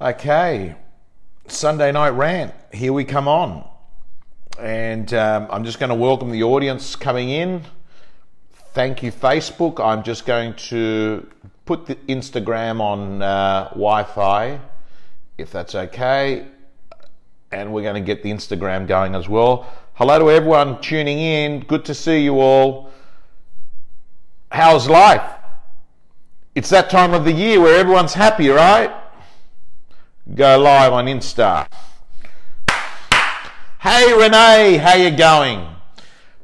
Okay, Sunday Night Rant, here we come on. And I'm just going to welcome the audience coming in. Thank you, Facebook. I'm just going to put the Instagram on Wi-Fi, if that's okay. And we're going to get the Instagram going as well. Hello to everyone tuning in. Good to see you all. How's life? It's that time of the year where everyone's happy, right? Go live on Insta. Hey Renee, how you going?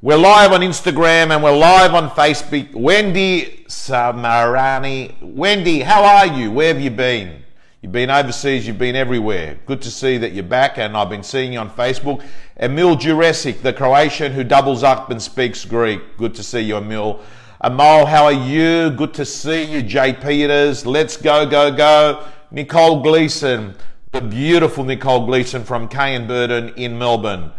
We're live on Instagram and we're live on Facebook. Wendy Samarani. Wendy, how are you? Where have you been? You've been overseas, you've been everywhere. Good to see that you're back, and I've been seeing you on Facebook. Emil Juresic, the Croatian who doubles up and speaks Greek. Good to see you, Emil. Amal, how are you? Good to see you. Jay Peters, let's go, go, go. Nicole Gleason, the beautiful Nicole Gleason from Kay & Burden in Melbourne.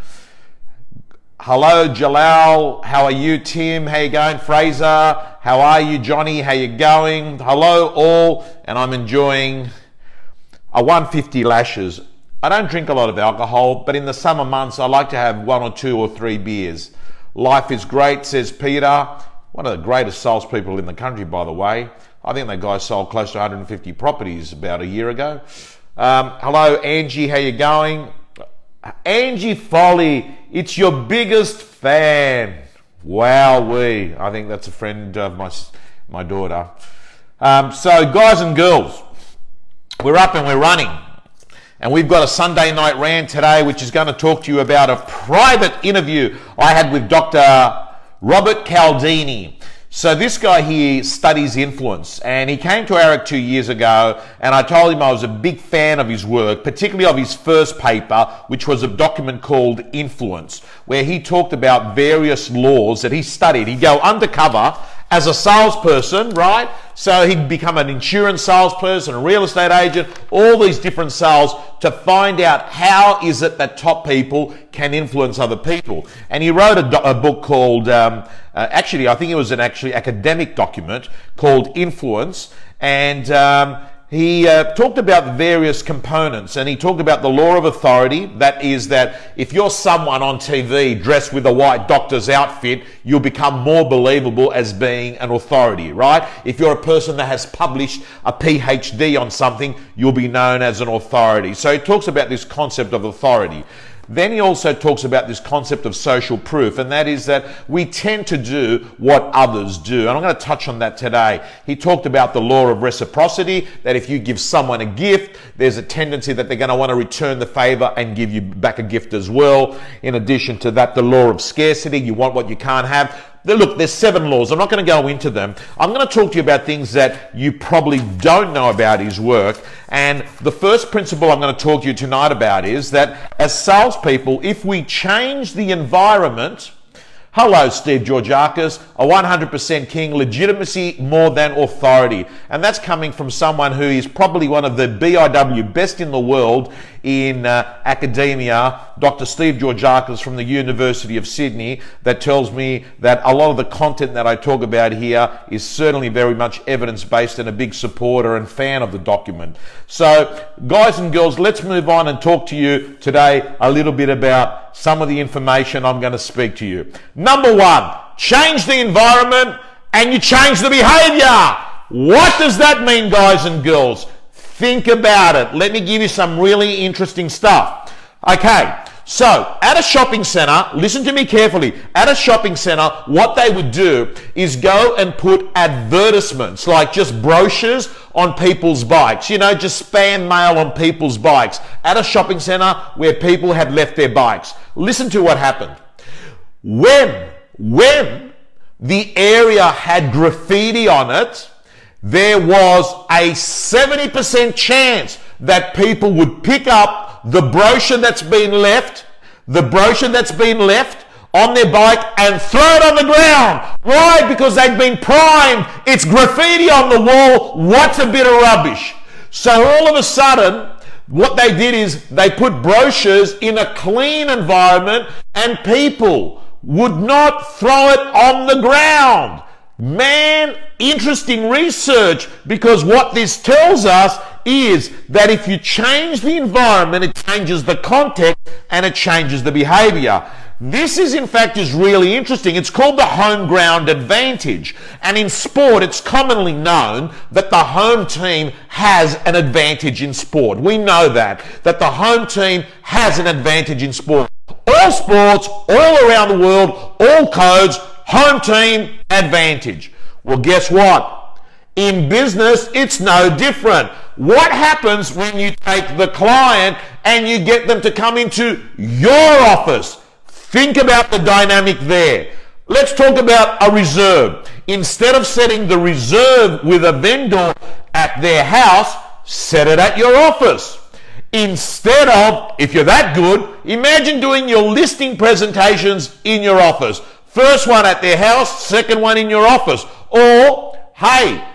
Hello, Jalal. How are you, Tim? How you going? Fraser, how are you? Johnny, how you going? Hello, all. And I'm enjoying a 150 lashes. I don't drink a lot of alcohol, but in the summer months, I like to have 1 or 2 or 3 beers. Life is great, says Peter. One of the greatest salespeople in the country, by the way. I think that guy sold close to 150 properties about a year ago. Hello, Angie, how you going? Angie Folly, it's your biggest fan. Wowee. I think that's a friend of my daughter. So, guys and girls, we're up and we're running. And we've got a Sunday Night Rant today, which is going to talk to you about a private interview I had with Dr. Robert Cialdini. So this guy here studies influence, and he came to AREC 2 years ago, and I told him I was a big fan of his work, particularly of his first paper, which was a document called Influence, where he talked about various laws that he studied. He'd go undercover as a salesperson, right? So he'd become an insurance salesperson, a real estate agent, all these different sales to find out how is it that top people can influence other people. And he wrote a book called, actually, I think it was an actually academic document called Influence. And he talked about various components, and he talked about the law of authority. That is that if you're someone on TV dressed with a white doctor's outfit, you'll become more believable as being an authority, right? If you're a person that has published a PhD on something, you'll be known as an authority. So he talks about this concept of authority. Then he also talks about this concept of social proof, and that is that we tend to do what others do. And I'm going to touch on that today. He talked about the law of reciprocity, that if you give someone a gift, there's a tendency that they're going to want to return the favor and give you back a gift as well. In addition to that, the law of scarcity, you want what you can't have. Look, there's 7 laws. I'm not going to go into them. I'm going to talk to you about things that you probably don't know about his work. And the first principle I'm going to talk to you tonight about is that as salespeople, if we change the environment... Hello, Steve Georgiakis, a 100% king, legitimacy more than authority. And that's coming from someone who is probably one of the BIW best in the world in academia, Dr. Steve Georgiakis from the University of Sydney, that tells me that a lot of the content that I talk about here is certainly very much evidence-based and a big supporter and fan of the document. So, guys and girls, let's move on and talk to you today a little bit about some of the information I'm going to speak to you. Number 1, change the environment and you change the behavior. What does that mean, guys and girls? Think about it. Let me give you some really interesting stuff. Okay, so at a shopping center, listen to me carefully. At a shopping center, what they would do is go and put advertisements, like just brochures on people's bikes. You know, just spam mail on people's bikes. At a shopping center where people had left their bikes. Listen to what happened. When the area had graffiti on it, there was a 70% chance that people would pick up the brochure that's been left on their bike and throw it on the ground. Why? Because they've been primed. It's graffiti on the wall. What's a bit of rubbish? So all of a sudden, what they did is they put brochures in a clean environment and people would not throw it on the ground. Man, interesting research, because what this tells us is that if you change the environment, it changes the context and it changes the behavior. This is, in fact, is really interesting. It's called the home ground advantage. And in sport, it's commonly known that the home team has an advantage in sport. We know that the home team has an advantage in sport. All sports, all around the world, all codes, home team advantage. Well, guess what? In business, it's no different. What happens when you take the client and you get them to come into your office? Think about the dynamic there. Let's talk about a reserve. Instead of setting the reserve with a vendor at their house, set it at your office. Instead of, if you're that good, imagine doing your listing presentations in your office. First one at their house, second one in your office. Or, hey,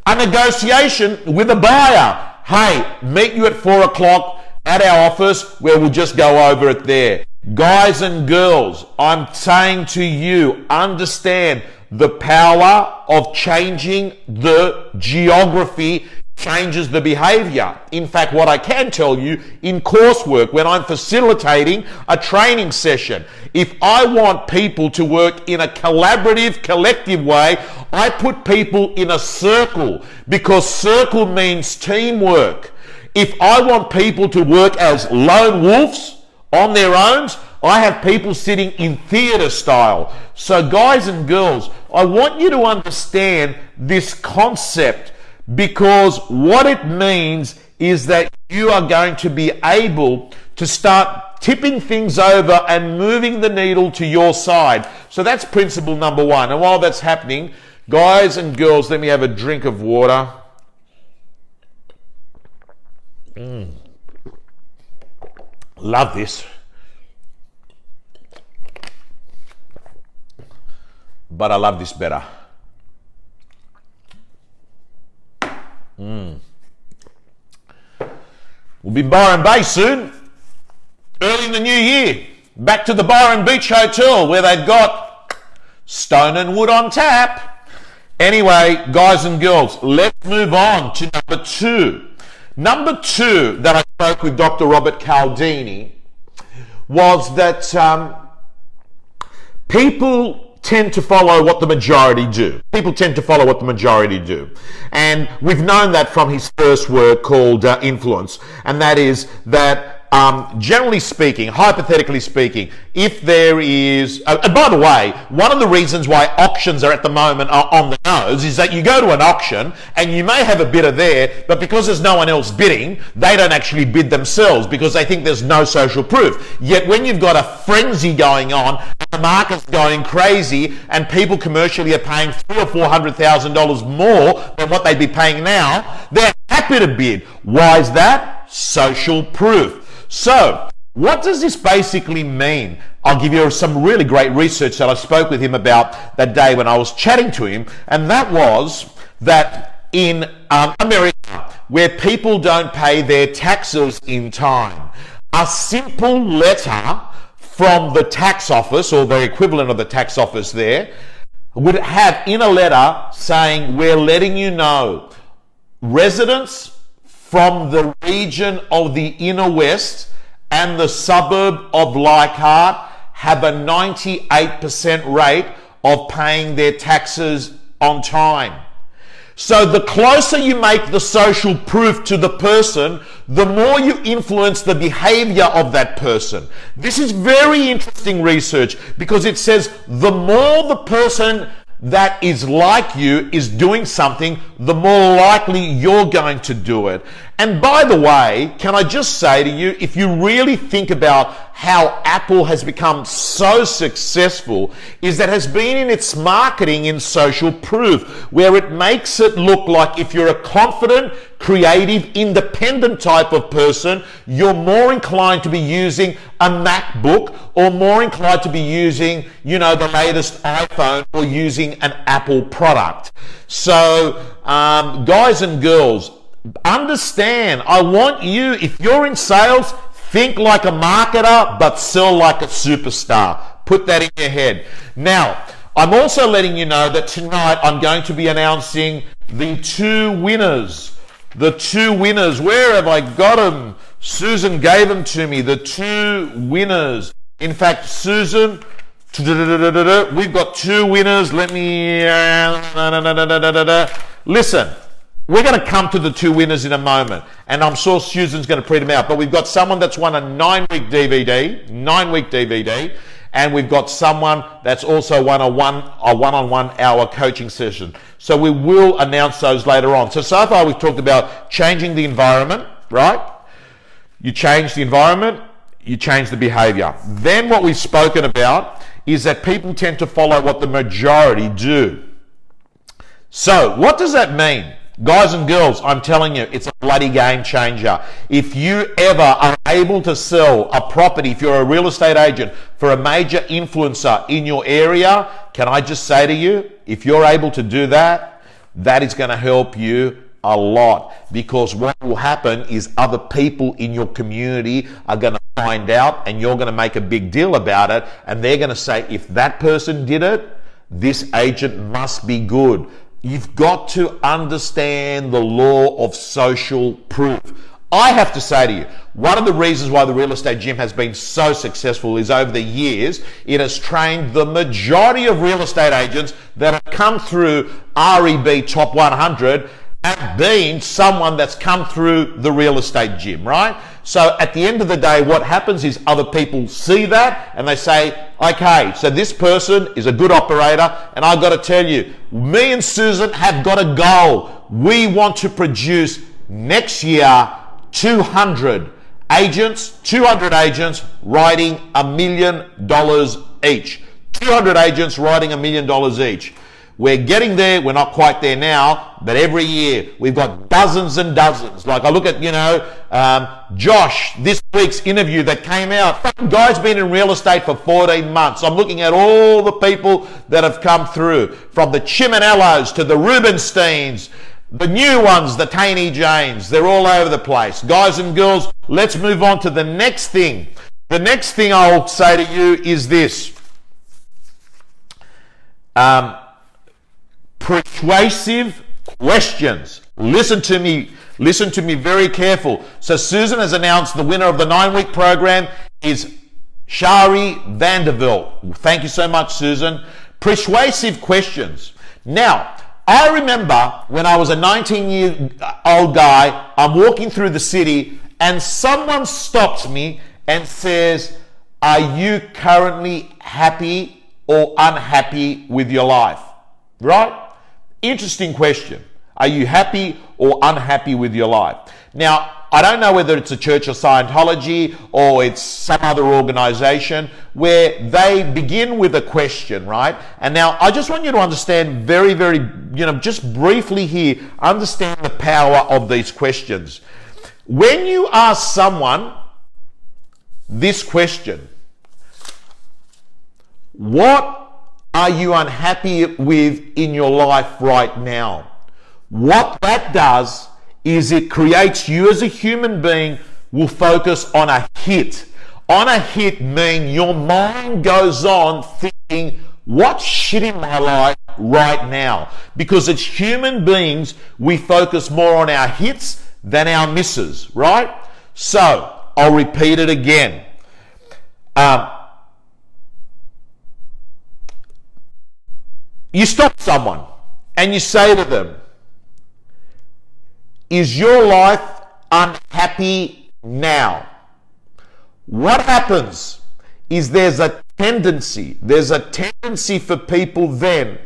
a negotiation with a buyer. Hey, meet you at 4 o'clock at our office where we'll just go over it there. Guys and girls, I'm saying to you, understand the power of changing the geography changes the behavior. In fact, what I can tell you in coursework, when I'm facilitating a training session, if I want people to work in a collaborative, collective way, I put people in a circle because circle means teamwork. If I want people to work as lone wolves on their own, I have people sitting in theatre style. So guys and girls, I want you to understand this concept, because what it means is that you are going to be able to start tipping things over and moving the needle to your side. So that's principle number one. And while that's happening, guys and girls, let me have a drink of water. Love this. But I love this better. We'll be in Byron Bay soon, early in the new year. Back to the Byron Beach Hotel where they've got Stone and Wood on tap. Anyway, guys and girls, let's move on to number two. Number two that I spoke with Dr. Robert Cialdini was that people tend to follow what the majority do. People tend to follow what the majority do. And we've known that from his first work called Influence. And that is that generally speaking, hypothetically speaking, if there is, and by the way, one of the reasons why auctions are at the moment are on the nose is that you go to an auction and you may have a bidder there, but because there's no one else bidding, they don't actually bid themselves because they think there's no social proof. Yet when you've got a frenzy going on and the market's going crazy and people commercially are paying $300,000 or $400,000 more than what they'd be paying now, they're happy to bid. Why is that? Social proof. So, what does this basically mean? I'll give you some really great research that I spoke with him about that day when I was chatting to him, and that was that in America, where people don't pay their taxes in time, a simple letter from the tax office, or the equivalent of the tax office there, would have in a letter saying, we're letting you know, residents from the region of the inner west and the suburb of Leichhardt have a 98% rate of paying their taxes on time. So the closer you make the social proof to the person, the more you influence the behavior of that person. This is very interesting research because it says the more the person that is like you is doing something, the more likely you're going to do it. And by the way, can I just say to you, if you really think about how Apple has become so successful, is that has been in its marketing in social proof, where it makes it look like if you're a confident, creative, independent type of person, you're more inclined to be using a MacBook or more inclined to be using, the latest iPhone or using an Apple product. So, guys and girls, understand, I want you, if you're in sales, think like a marketer, but sell like a superstar. Put that in your head. Now, I'm also letting you know that tonight I'm going to be announcing the two winners The 2 winners. Where have I got them? Susan gave them to me. The 2 winners. In fact, Susan, we've got 2 winners. Let me... Listen, we're going to come to the 2 winners in a moment. And I'm sure Susan's going to print them out. But we've got someone that's won a 9-week DVD. 9-week DVD. And we've got someone that's also won a one-on-one hour coaching session. So we will announce those later on. So far we've talked about changing the environment, right? You change the environment, you change the behavior. Then what we've spoken about is that people tend to follow what the majority do. So what does that mean? Guys and girls, I'm telling you, it's a bloody game changer. If you ever are able to sell a property, if you're a real estate agent for a major influencer in your area, can I just say to you, if you're able to do that, that is going to help you a lot, because what will happen is other people in your community are going to find out and you're going to make a big deal about it, and they're going to say, if that person did it, this agent must be good. You've got to understand the law of social proof. I have to say to you, one of the reasons why the Real Estate Gym has been so successful is over the years, it has trained the majority of real estate agents that have come through REB Top 100 and been someone that's come through the Real Estate Gym, right? So at the end of the day, what happens is other people see that and they say, okay, so this person is a good operator, and I've got to tell you, me and Susan have got a goal. We want to produce next year 200 agents writing $1 million each. 200 agents writing $1 million each. We're getting there. We're not quite there now, but every year we've got dozens and dozens. Like I look at, Josh, this week's interview that came out. Guy's been in real estate for 14 months. I'm looking at all the people that have come through, from the Chiminellos to the Rubensteins, the new ones, the Taney Janes. They're all over the place. Guys and girls, let's move on to the next thing. The next thing I'll say to you is this. Persuasive questions. Listen to me very careful. So Susan has announced the winner of the 9-week program is Shari Vanderbilt. Thank you so much, Susan. Persuasive questions. Now, I remember when I was a 19-year-old guy, I'm walking through the city and someone stops me and says, are you currently happy or unhappy with your life? Right? Interesting question. Are you happy or unhappy with your life? Now, I don't know whether it's a Church of Scientology or it's some other organization where they begin with a question, right? And now I just want you to understand very, just briefly here, understand the power of these questions. When you ask someone this question, what are you unhappy with in your life right now? What that does is it creates you as a human being will focus on a hit. On a hit meaning your mind goes on thinking, what's shit in my life right now? Because as human beings, we focus more on our hits than our misses, right? So, I'll repeat it again. You stop someone and you say to them, is your life unhappy now? What happens is there's a tendency for people then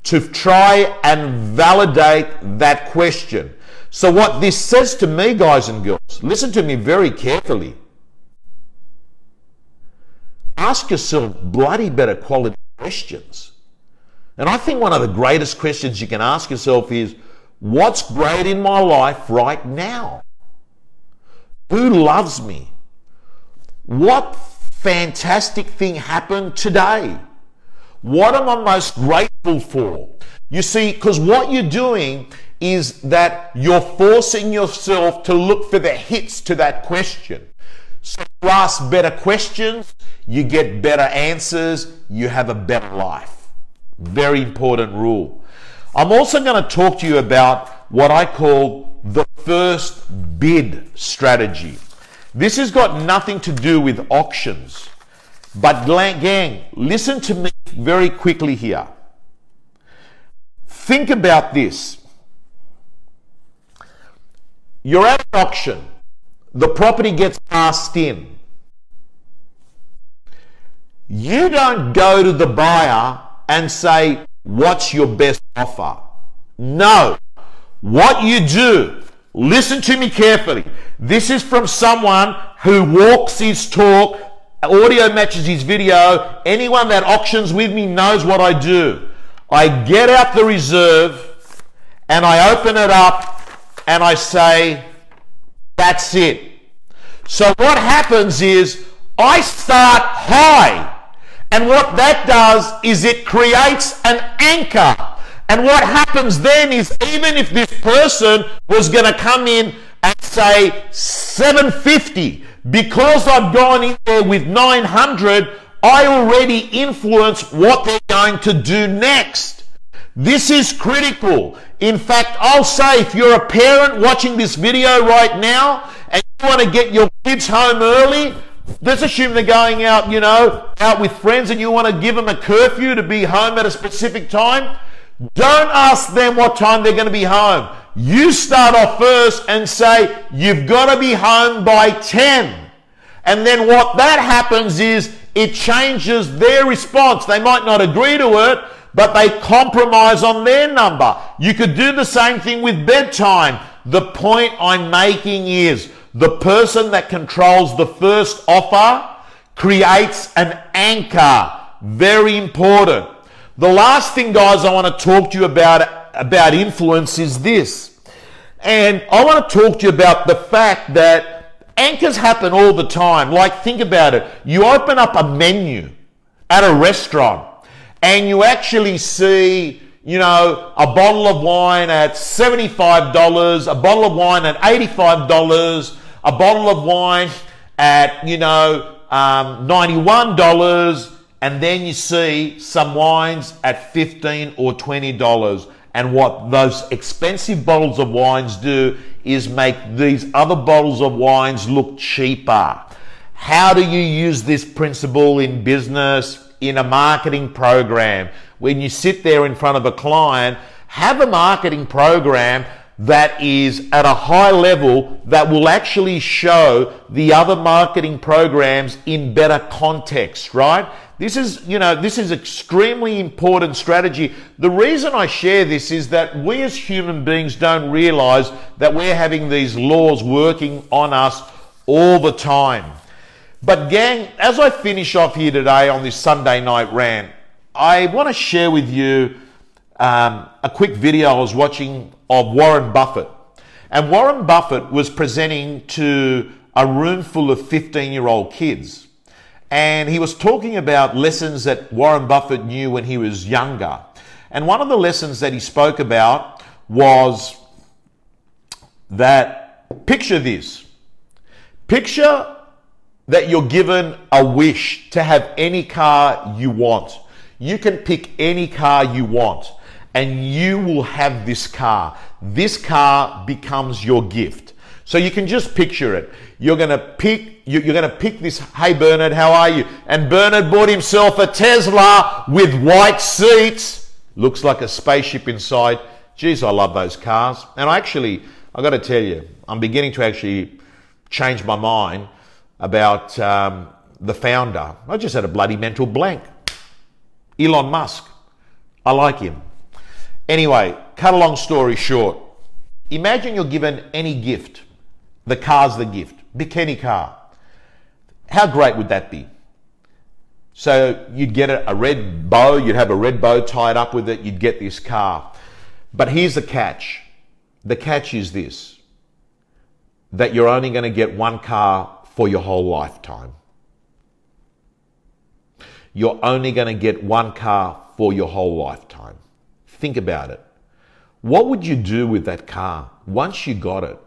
to try and validate that question. So what this says to me, guys and girls, listen to me very carefully. Ask yourself bloody better quality questions. And I think one of the greatest questions you can ask yourself is, what's great in my life right now? Who loves me? What fantastic thing happened today? What am I most grateful for? You see, because what you're doing is that you're forcing yourself to look for the hits to that question. So you ask better questions, you get better answers, you have a better life. Very important rule. I'm also going to talk to you about what I call the first bid strategy. This has got nothing to do with auctions. But gang, listen to me very quickly here. Think about this. You're at an auction. The property gets passed in. You don't go to the buyer and say, what's your best offer? No. What you do, listen to me carefully. This is from someone who walks his talk, audio matches his video. Anyone that auctions with me knows what I do. I get out the reserve and I open it up and I say, that's it. So what happens is I start high. And what that does is it creates an anchor. And what happens then is, even if this person was going to come in and say 750, because I've gone in there with 900, I already influence what they're going to do next. This is critical. In fact, I'll say, if you're a parent watching this video right now and you want to get your kids home early, let's assume they're going out, out with friends, and you want to give them a curfew to be home at a specific time. Don't ask them what time they're going to be home. You start off first and say, you've got to be home by 10. And then what that happens is it changes their response. They might not agree to it, but they compromise on their number. You could do the same thing with bedtime. The point I'm making is, the person that controls the first offer creates an anchor. Very important. The last thing, guys, I want to talk to you about influence is this. And I want to talk to you about the fact that anchors happen all the time. Like, think about it. You open up a menu at a restaurant and you actually see, a bottle of wine at $75, a bottle of wine at $85, a bottle of wine at, $91, and then you see some wines at $15 or $20. And what those expensive bottles of wines do is make these other bottles of wines look cheaper. How do you use this principle in business, in a marketing program? When you sit there in front of a client, have a marketing program that is at a high level that will actually show the other marketing programs in better context, right? This is extremely important strategy. The reason I share this is that we as human beings don't realize that we're having these laws working on us all the time. But gang, as I finish off here today on this Sunday night rant, I want to share with you a quick video I was watching of Warren Buffett. And Warren Buffett was presenting to a room full of 15-year-old kids. And he was talking about lessons that Warren Buffett knew when he was younger. And one of the lessons that he spoke about was that, picture this. Picture that you're given a wish to have any car you want. You can pick any car you want and you will have this car. This car becomes your gift. So you can just picture it. You're going to pick this. Hey Bernard, how are you? And Bernard bought himself a Tesla with white seats. Looks like a spaceship inside. Geez, I love those cars. And I got to tell you, I'm beginning to actually change my mind about the founder. I just had a bloody mental blank. Elon Musk. I like him. Anyway, cut a long story short. Imagine you're given any gift. The car's the gift. Pick any car. How great would that be? So you'd get a red bow. You'd have a red bow tied up with it. You'd get this car. But here's the catch. The catch is this. That you're only going to get one car for your whole lifetime. You're only going to get one car for your whole lifetime. Think about it. What would you do with that car once you got it?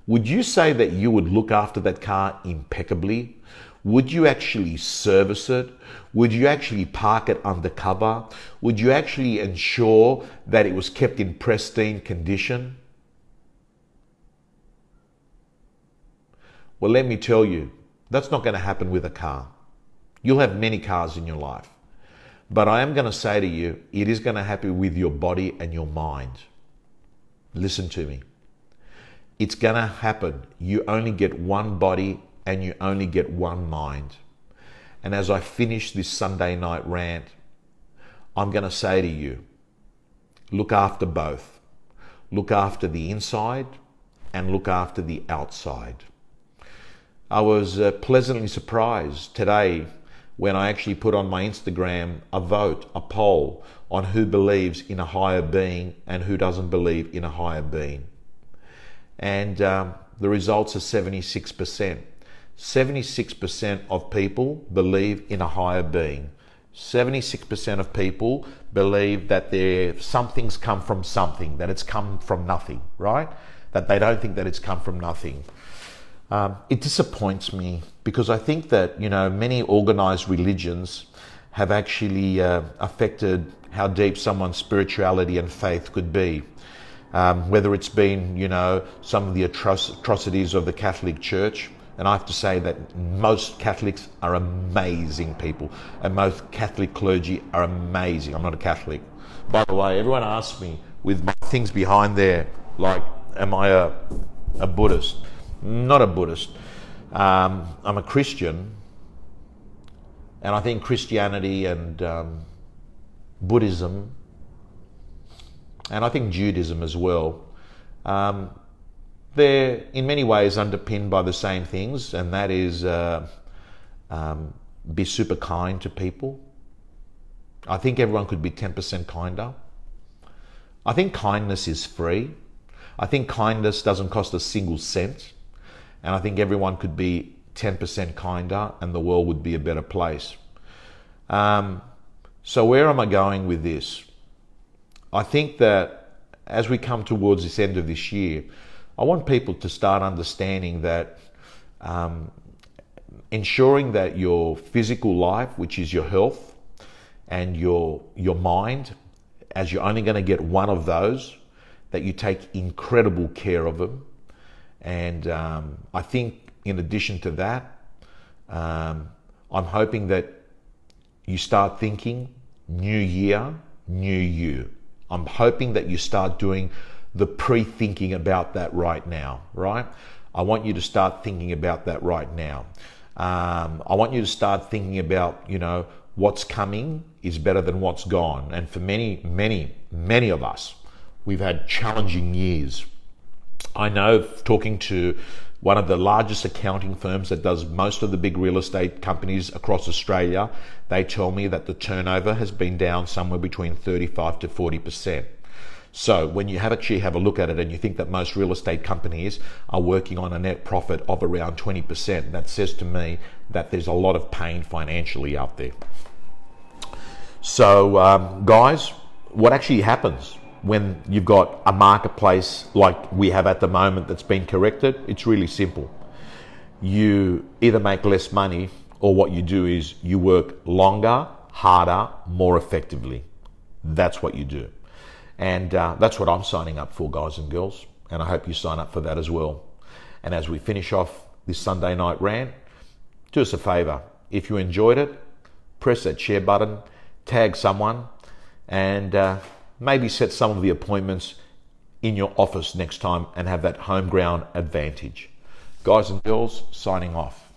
Would you say that you would look after that car impeccably? Would you actually service it? Would you actually park it undercover? Would you actually ensure that it was kept in pristine condition? Well, let me tell you, that's not going to happen with a car. You'll have many cars in your life. But I am going to say to you, it is going to happen with your body and your mind. Listen to me. It's going to happen. You only get one body and you only get one mind. And as I finish this Sunday night rant, I'm going to say to you, look after both. Look after the inside and look after the outside. I was pleasantly surprised today when I actually put on my Instagram a vote, a poll on who believes in a higher being and who doesn't believe in a higher being. And the results are 76%. 76% of people believe in a higher being. 76% of people believe that something's come from something, that it's come from nothing, right? That they don't think that it's come from nothing. It disappoints me because I think that, many organized religions have actually affected how deep someone's spirituality and faith could be. Whether it's been, some of the atrocities of the Catholic Church. And I have to say that most Catholics are amazing people and most Catholic clergy are amazing. I'm not a Catholic. By the way, everyone asks me with my things behind there, like, am I a Buddhist? Not a Buddhist. I'm a Christian, and I think Christianity and Buddhism, and I think Judaism as well, they're in many ways underpinned by the same things, and that is be super kind to people. I think everyone could be 10% kinder. I think kindness is free. I think kindness doesn't cost a single cent. And I think everyone could be 10% kinder and the world would be a better place. So where am I going with this? I think that as we come towards this end of this year, I want people to start understanding that ensuring that your physical life, which is your health, and your mind, as you're only going to get one of those, that you take incredible care of them. And I think in addition to that, I'm hoping that you start thinking new year, new you. I'm hoping that you start doing the pre-thinking about that right now, right? I want you to start thinking about that right now. I want you to start thinking about, what's coming is better than what's gone. And for many of us, we've had challenging years. I know, talking to one of the largest accounting firms that does most of the big real estate companies across Australia, they tell me that the turnover has been down somewhere between 35 to 40%. So when you actually have a look at it and you think that most real estate companies are working on a net profit of around 20%, that says to me that there's a lot of pain financially out there. So guys, what actually happens when you've got a marketplace like we have at the moment that's been corrected? It's really simple. You either make less money, or what you do is you work longer, harder, more effectively. That's what you do. And that's what I'm signing up for, guys and girls. And I hope you sign up for that as well. And as we finish off this Sunday night rant, do us a favor. If you enjoyed it, press that share button, tag someone, and maybe set some of the appointments in your office next time and have that home ground advantage. Guys and girls, signing off.